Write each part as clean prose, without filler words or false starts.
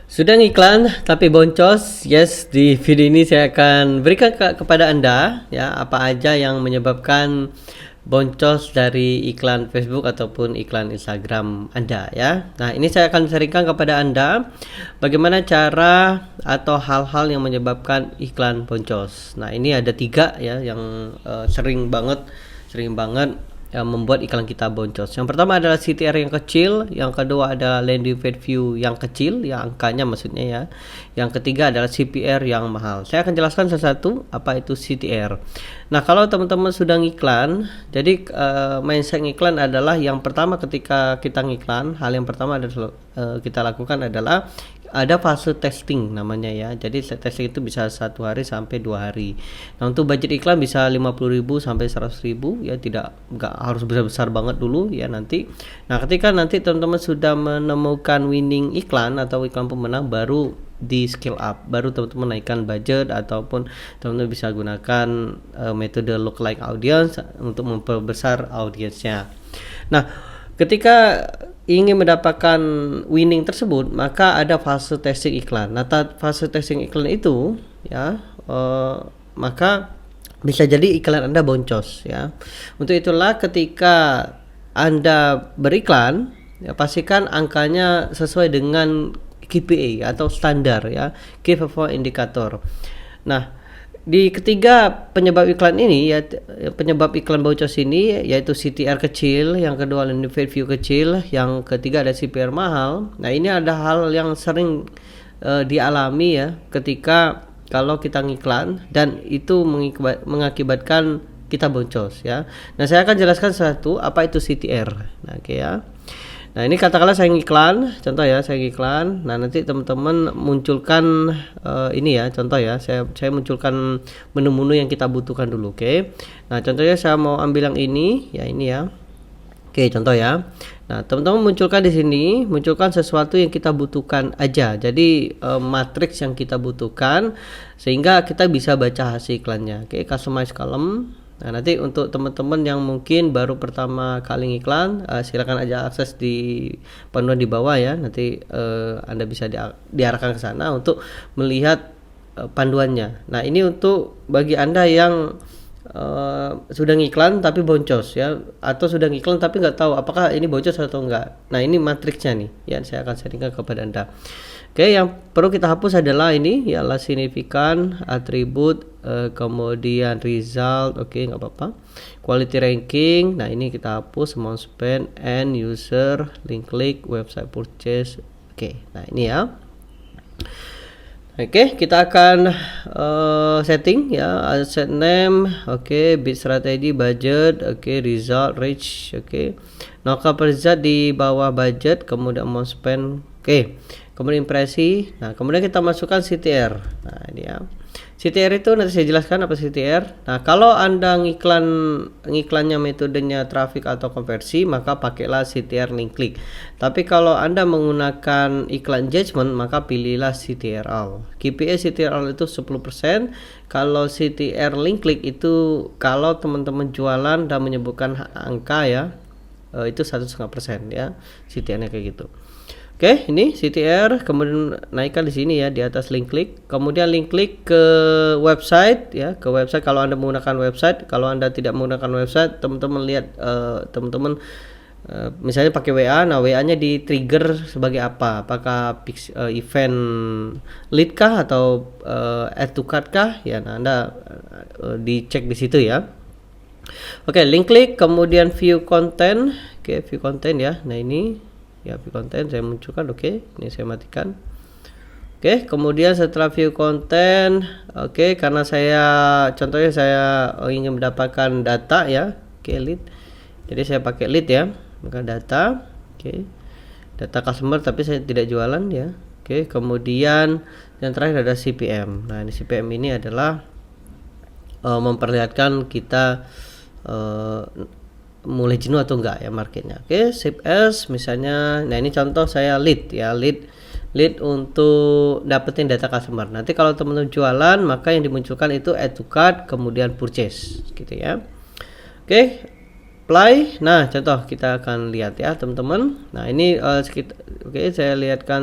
Sudah ngiklan tapi boncos. Yes, di video ini saya akan berikan kepada Anda ya apa aja yang menyebabkan boncos dari iklan Facebook ataupun iklan Instagram Anda ya. Nah, ini saya akan sharingkan kepada Anda bagaimana cara atau hal-hal yang menyebabkan iklan boncos. Nah, ini ada 3 ya yang sering banget yang membuat iklan kita boncos. Yang pertama adalah CTR yang kecil, yang kedua adalah landing page view yang kecil, yang angkanya maksudnya ya. Yang ketiga adalah CPR yang mahal. Saya akan jelaskan satu-satu apa itu CTR. Nah, kalau teman-teman sudah ngiklan, jadi mindset ngiklan adalah yang pertama ketika kita ngiklan, hal yang pertama adalah kita lakukan adalah ada fase testing namanya ya. Jadi testing itu bisa 1 hari sampai 2 hari. Nah, untuk budget iklan bisa 50.000 sampai 100.000 ya, enggak harus besar-besar banget dulu ya nanti. Nah, ketika nanti teman-teman sudah menemukan winning iklan atau iklan pemenang, baru di scale up, baru teman-teman naikkan budget ataupun teman-teman bisa gunakan metode lookalike audience untuk memperbesar audiensnya. Nah, ketika ingin mendapatkan winning tersebut, maka ada fase testing iklan. Nah, fase testing iklan itu ya maka bisa jadi iklan Anda boncos ya. Untuk itulah ketika Anda beriklan ya, pastikan angkanya sesuai dengan KPI atau standar ya, Key Performance Indicator. Nah, di ketiga penyebab iklan ini ya, penyebab iklan boncos ini yaitu CTR kecil, yang kedua landing page view kecil, yang ketiga ada CPR mahal. Nah, ini ada hal yang sering dialami ya ketika kalau kita ngiklan dan itu mengakibatkan kita boncos ya. Nah, saya akan jelaskan satu apa itu CTR. Nah, oke ya. Nah, ini katakanlah saya ngiklan, contoh ya, saya ngiklan. Nah, nanti teman-teman munculkan ini ya, contoh ya, saya munculkan menu-menu yang kita butuhkan dulu, oke. Nah, contohnya saya mau ambil yang ini ya. Oke, contoh ya. Nah, teman-teman munculkan di sini, munculkan sesuatu yang kita butuhkan aja. Jadi matriks yang kita butuhkan sehingga kita bisa baca hasil iklannya. Oke, customize column. Nah, nanti untuk teman-teman yang mungkin baru pertama kali ngiklan, silakan aja akses di panduan di bawah ya. Nanti Anda bisa diarahkan ke sana untuk melihat panduannya. Nah, ini untuk bagi Anda yang sudah ngiklan tapi boncos ya, atau sudah ngiklan tapi nggak tahu apakah ini boncos atau enggak. Nah, ini matriksnya nih ya, saya akan sharingkan kepada Anda. Oke, yang perlu kita hapus adalah ini ya, last signifikan, atribut, kemudian result, oke, nggak apa-apa. Quality ranking, nah ini kita hapus, amount spend, end user, link click, website purchase. Oke, nah ini ya. Oke, kita akan setting ya, set name, oke, bid strategy, budget, oke, result, reach, oke. No cover result di bawah budget, kemudian amount spend, oke. Kemudian impresi. Nah, kemudian kita masukkan CTR. Nah, ini ya. CTR itu nanti saya jelaskan apa CTR. Nah, kalau Anda ngiklannya metodenya traffic atau konversi, maka pakailah CTR link click. Tapi kalau Anda menggunakan iklan engagement, maka pilihlah CTR all. KPI CTR all itu 10%. Kalau CTR link click itu kalau teman-teman jualan dan menyebutkan angka ya, itu 1,5% ya. CTR-nya kayak gitu. Oke, ini CTR, kemudian naikkan di sini ya, di atas link click. Kemudian link click ke website ya, ke website kalau Anda menggunakan website. Kalau Anda tidak menggunakan website, teman-teman lihat teman-teman misalnya pakai WA. Nah, WA-nya di trigger sebagai apa? Apakah event lead kah atau add to cart kah? Ya, nah Anda dicek di situ ya. Oke, link click, kemudian view content. Oke, view content ya. Nah, ini ya, view content saya munculkan. Oke, ini saya matikan. Oke, kemudian setelah view content, oke, karena contohnya saya ingin mendapatkan data ya. Oke, lead, jadi saya pakai lead ya, maka data. Oke, data customer tapi saya tidak jualan ya. Oke, kemudian yang terakhir ada CPM. Nah, ini CPM ini adalah memperlihatkan kita mulai jenuh atau enggak ya marketnya. Oke, save as misalnya. Nah, ini contoh saya lead ya, lead untuk dapetin data customer. Nanti kalau teman-teman jualan, maka yang dimunculkan itu add to cart kemudian purchase gitu ya. Oke, apply. Nah, contoh kita akan lihat ya, teman-teman. Nah, ini oke, saya lihatkan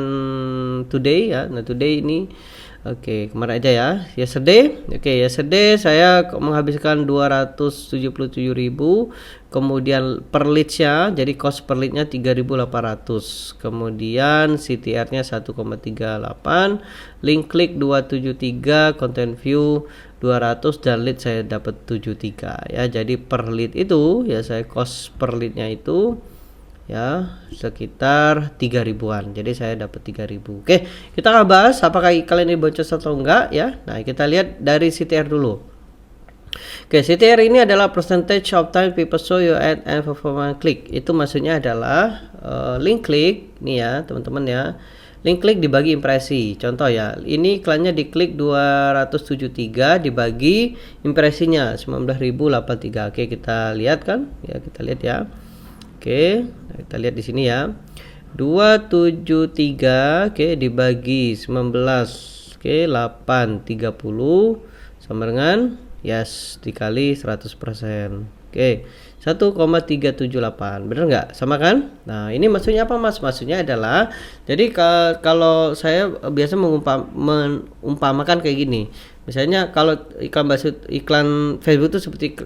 today ya. Nah, today ini oke, kemarin aja ya. Yesterday. Oke, yesterday saya menghabiskan 277.000. Kemudian per leads-nya, jadi cost per lead-nya 3.800. Kemudian CTR-nya 1,38, link klik 273, content view 200, dan lead saya dapat 73 ya. Jadi per lead itu ya, saya cost per lead-nya itu ya sekitar 3.000-an. Jadi saya dapat 3.000. Oke, kita akan bahas apakah iklan ini boncos atau enggak ya. Nah, kita lihat dari CTR dulu. Oke, CTR ini adalah percentage of time people saw your ad and performance click. Itu maksudnya adalah link klik nih ya, teman-teman ya. Link klik dibagi impresi. Contoh ya, ini iklannya diklik 273 dibagi impresinya 19.083. Oke, kita lihat kan? Ya, kita lihat ya. Oke, kita lihat di sini ya. 273 oke dibagi 19. Oke, 830 sama dengan yes dikali 100%. Oke, 1,378. Bener nggak? Sama kan? Nah, ini maksudnya apa, Mas? Maksudnya adalah, jadi kalau saya biasa mengumpamakan kayak gini. Misalnya kalau iklan Facebook itu seperti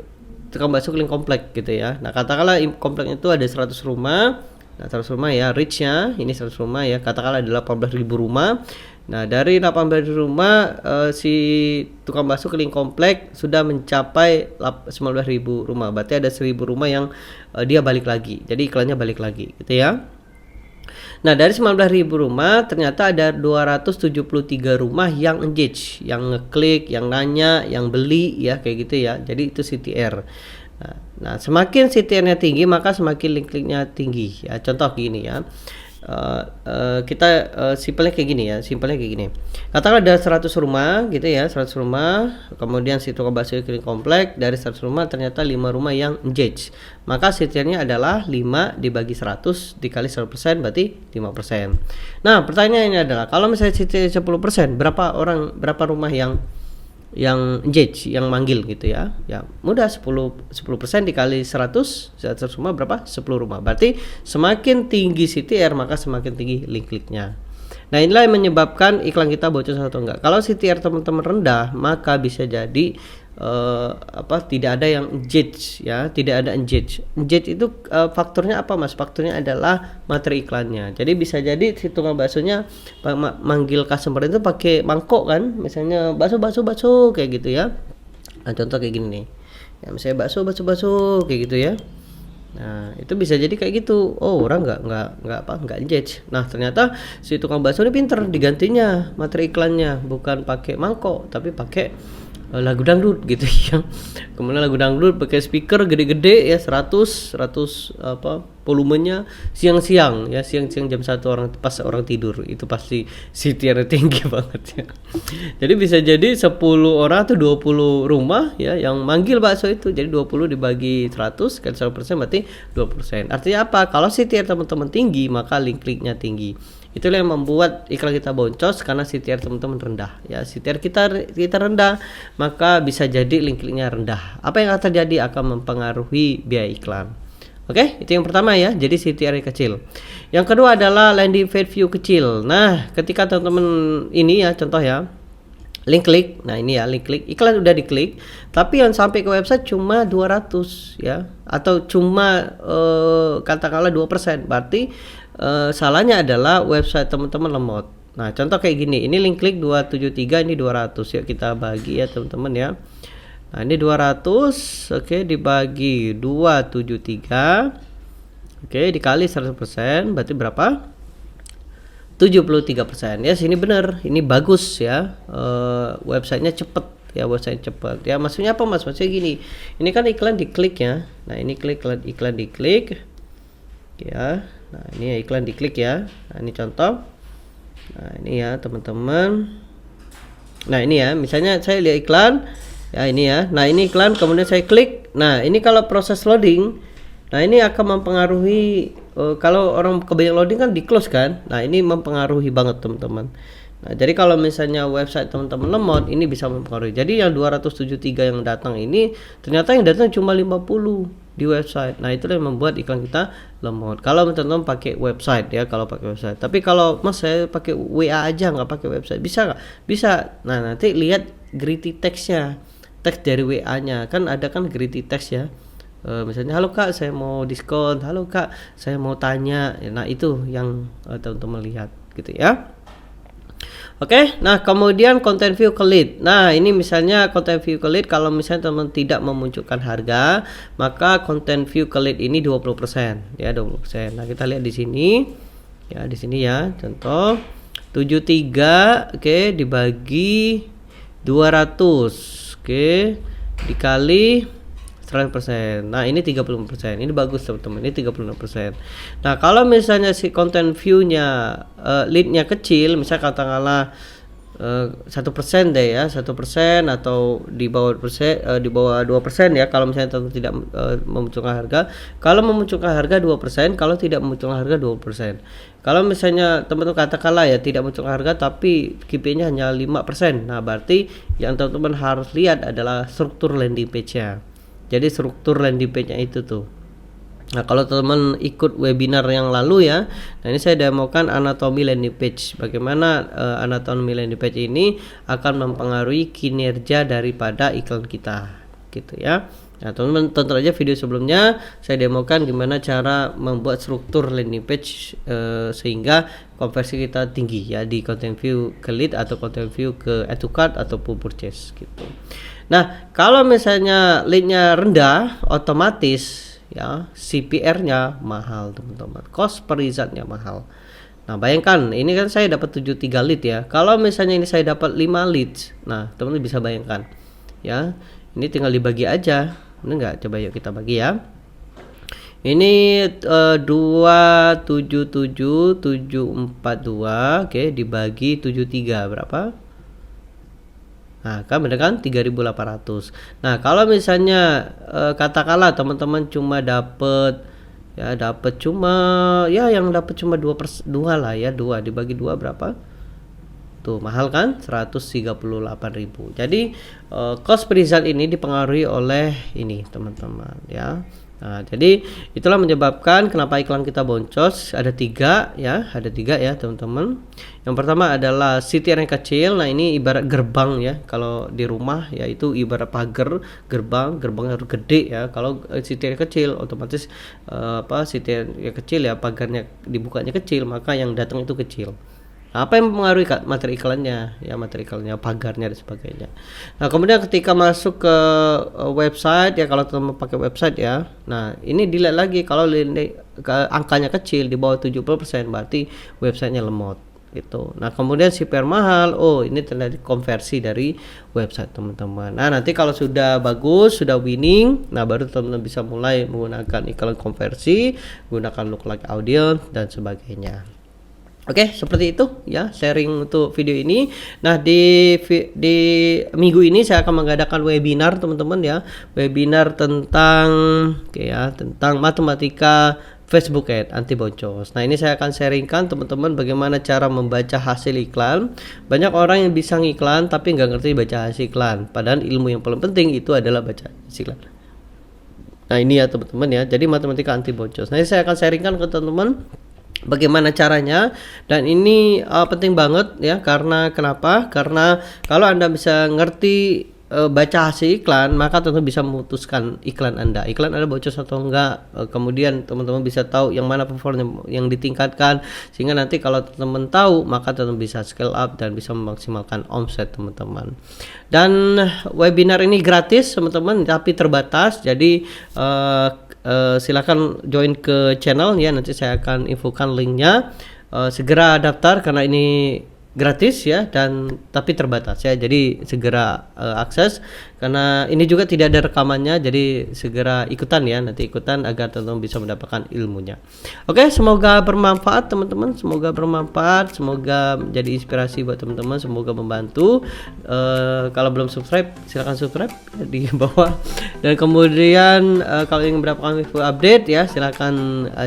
tukang bakso keliling komplek gitu ya. Nah, katakanlah komplek itu ada 100 rumah. Nah, 100 rumah ya, reach-nya ini 100 rumah ya. Katakanlah ada 18.000 rumah. Nah, dari 18 rumah si tukang bakso keliling komplek sudah mencapai 19.000 rumah. Berarti ada 1.000 rumah yang dia balik lagi. Jadi iklannya balik lagi gitu ya. Nah, dari 19.000 rumah ternyata ada 273 rumah yang engage, yang ngeklik, yang nanya, yang beli ya, kayak gitu ya. Jadi itu CTR. Nah, semakin CTR-nya tinggi maka semakin link kliknya tinggi ya. Contoh gini ya. Kita simpelnya kayak gini ya, katakanlah ada 100 rumah gitu ya, 100 rumah, kemudian si tukang bakso keliling komplek, dari 100 rumah ternyata 5 rumah yang engage, maka CTR-nya adalah 5 dibagi 100 dikali 100% berarti 5%. Nah, pertanyaannya adalah kalau misalnya CTR 10%, berapa rumah yang engage, yang manggil gitu ya. Ya, mudah, 10% dikali 100 rumah berapa? 10 rumah. Berarti semakin tinggi CTR maka semakin tinggi link kliknya. Nah, inilah yang menyebabkan iklan kita boncos atau enggak. Kalau CTR teman-teman rendah, maka bisa jadi tidak ada yang engage ya, tidak ada engage. Engage itu faktornya apa, Mas? Faktornya adalah materi iklannya. Jadi bisa jadi si tukang baksonya manggil customer itu pakai mangkok kan, misalnya bakso kayak gitu ya. Nah, contoh kayak gini nih. Ya, misalnya bakso kayak gitu ya. Nah, itu bisa jadi kayak gitu. Oh, orang nggak engage. Nah, ternyata si tukang bakso ini pinter, digantinya materi iklannya bukan pakai mangkok tapi pakai lagu dangdut gitu ya. Kemudian lagu dangdut pakai speaker gede-gede ya, 100 volumenya, siang-siang jam 1 pas orang tidur. Itu pasti CTR tinggi banget ya. Jadi bisa jadi 10 orang atau 20 rumah ya yang manggil bakso itu. Jadi 20 dibagi 100 kali 100% berarti 20%. Artinya apa? Kalau CTR teman-teman tinggi maka link kliknya tinggi. Itulah yang membuat iklan kita boncos, karena CTR teman-teman rendah ya. CTR kita rendah maka bisa jadi link kliknya rendah. Apa yang akan terjadi? Akan mempengaruhi biaya iklan. Oke, itu yang pertama ya. Jadi CTR kecil. Yang kedua adalah landing page view kecil. Nah, ketika teman-teman ini ya, contoh ya, link klik. Nah, ini ya link klik, iklan udah diklik tapi yang sampai ke website cuma 200 ya, atau cuma katakanlah 2%. Berarti salahnya adalah website teman-teman lemot. Nah, contoh kayak gini, ini link klik 273, ini 200. Yuk kita bagi ya teman-teman ya. Nah, ini 200 oke dibagi 273 oke dikali 100% berarti berapa? 73%. Ya, sini bener, ini bagus ya. Websitenya cepet ya, ya. Maksudnya apa, Mas? Maksudnya gini, ini kan iklan diklik ya. Nah, ini iklan diklik ya. Nah, ini ya iklan diklik ya. Nah, ini contoh. Nah, ini ya teman-teman. Nah, ini ya, misalnya saya lihat iklan ya, ini ya. Nah, ini iklan kemudian saya klik. Nah, ini kalau proses loading, nah ini akan mempengaruhi. Kalau orang kebanyakan loading kan di close kan. Nah, ini mempengaruhi banget teman-teman. Nah, jadi kalau misalnya website teman-teman lemot, ini bisa mempengaruhi. Jadi yang 273 yang datang ini ternyata yang datang cuma 50 di website. Nah, itulah yang membuat iklan kita lemot. Kalau teman-teman pakai website ya, kalau pakai website. Tapi kalau Mas saya pakai WA aja nggak pakai website, bisa nggak? Bisa. Nah, nanti lihat gritty text-nya, teks dari WA-nya kan ada kan gritty text ya. Misalnya, halo Kak, saya mau diskon. Halo Kak, saya mau tanya. Nah, itu yang teman-teman lihat gitu ya. Oke, nah kemudian content view ke lead. Nah, ini misalnya content view ke lead, kalau misalnya teman tidak memunculkan harga, maka content view ke lead ini 20% ya, 20%. Nah, kita lihat di sini. Ya, di sini ya. Contoh 73 oke, dibagi 200. Oke, dikali 100%. Nah, ini 30%. Ini bagus teman-teman. Ini 36%. Nah, kalau misalnya si content view-nya lead-nya kecil, misalnya katakanlah 1% deh ya, 1% atau di bawah di bawah 2% ya, kalau misalnya teman tidak memunculkan harga. Kalau memunculkan harga 2%, kalau tidak memunculkan harga 20%. Kalau misalnya teman-teman katakanlah ya tidak memunculkan harga tapi KPI-nya hanya 5%. Nah, berarti yang teman-teman harus lihat adalah struktur landing page-nya. Jadi struktur landing page-nya itu tuh. Nah, kalau teman ikut webinar yang lalu ya, nah ini saya demokan anatomi landing page. Bagaimana anatomi landing page ini akan mempengaruhi kinerja daripada iklan kita, gitu ya. Nah, teman-teman tonton aja video sebelumnya, saya demokan gimana cara membuat struktur landing page sehingga konversi kita tinggi ya di content view ke lead atau content view ke add to cart ataupun purchase gitu. Nah, kalau misalnya lead-nya rendah, otomatis ya CPR-nya mahal teman-teman, cost per result-nya mahal. Nah, bayangkan ini kan saya dapat 73 lead ya. Kalau misalnya ini saya dapat 5 leads, nah teman-teman bisa bayangkan ya. Ini tinggal dibagi aja, ini enggak? Coba yuk kita bagi ya. Ini 277742 oke, dibagi 73 berapa? Nah, kan bener kan 3.800. Nah, kalau misalnya katakanlah teman-teman cuma dapat cuma ya yang dapat cuma 2 lah ya, 2 dibagi 2 berapa? Tuh, mahal kan? 138.000. Jadi cost per result ini dipengaruhi oleh ini, teman-teman ya. Nah, jadi itulah menyebabkan kenapa iklan kita boncos. Ada 3 ya, teman-teman. Yang pertama adalah CTR yang kecil. Nah, ini ibarat gerbang ya. Kalau di rumah ya itu ibarat pagar, gerbangnya harus gede ya. Kalau CTR kecil otomatis CTR yang kecil ya, pagarnya dibukanya kecil, maka yang datang itu kecil. Nah, apa yang mempengaruhi materi iklannya ya, pagarnya dan sebagainya. Nah, kemudian ketika masuk ke website ya, kalau teman pakai website ya, nah ini dilihat lagi, kalau angkanya kecil di bawah 70% berarti websitenya lemot gitu. Nah, kemudian CPR mahal, oh ini terjadi konversi dari website teman-teman. Nah, nanti kalau sudah bagus, sudah winning, nah baru teman-teman bisa mulai menggunakan iklan konversi, gunakan lookalike audience dan sebagainya. Oke, seperti itu ya sharing untuk video ini. Nah, di minggu ini saya akan mengadakan webinar teman-teman ya. Webinar tentang tentang matematika Facebook Ads anti boncos. Nah, ini saya akan sharingkan teman-teman bagaimana cara membaca hasil iklan. Banyak orang yang bisa ngiklan tapi nggak ngerti baca hasil iklan. Padahal ilmu yang paling penting itu adalah baca hasil iklan. Nah, ini ya teman-teman ya. Jadi matematika anti boncos. Nah, ini saya akan sharingkan ke teman-teman bagaimana caranya, dan ini penting banget ya. Karena kenapa? Karena kalau Anda bisa ngerti baca hasil iklan, maka tentu bisa memutuskan iklan Anda bocor atau enggak. Kemudian teman-teman bisa tahu yang mana performa yang ditingkatkan, sehingga nanti kalau teman-teman tahu, maka teman-teman bisa scale up dan bisa memaksimalkan omset teman-teman. Dan webinar ini gratis teman-teman, tapi terbatas. Jadi silakan join ke channel ya, nanti saya akan infokan linknya. Segera daftar karena ini gratis ya, dan tapi terbatas ya, jadi segera akses, karena ini juga tidak ada rekamannya, jadi segera ikutan ya, nanti ikutan agar teman-teman bisa mendapatkan ilmunya. Oke, semoga bermanfaat teman-teman, semoga menjadi inspirasi buat teman-teman, semoga membantu. Kalau belum subscribe silahkan subscribe di bawah, dan kemudian kalau ingin mendapatkan info update ya silahkan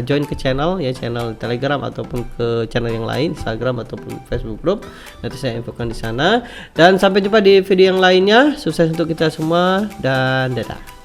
join ke channel ya, channel Telegram ataupun ke channel yang lain, Instagram ataupun Facebook group. Nanti saya infokan di sana, dan sampai jumpa di video yang lainnya. Sukses untuk kita semua dan dadah.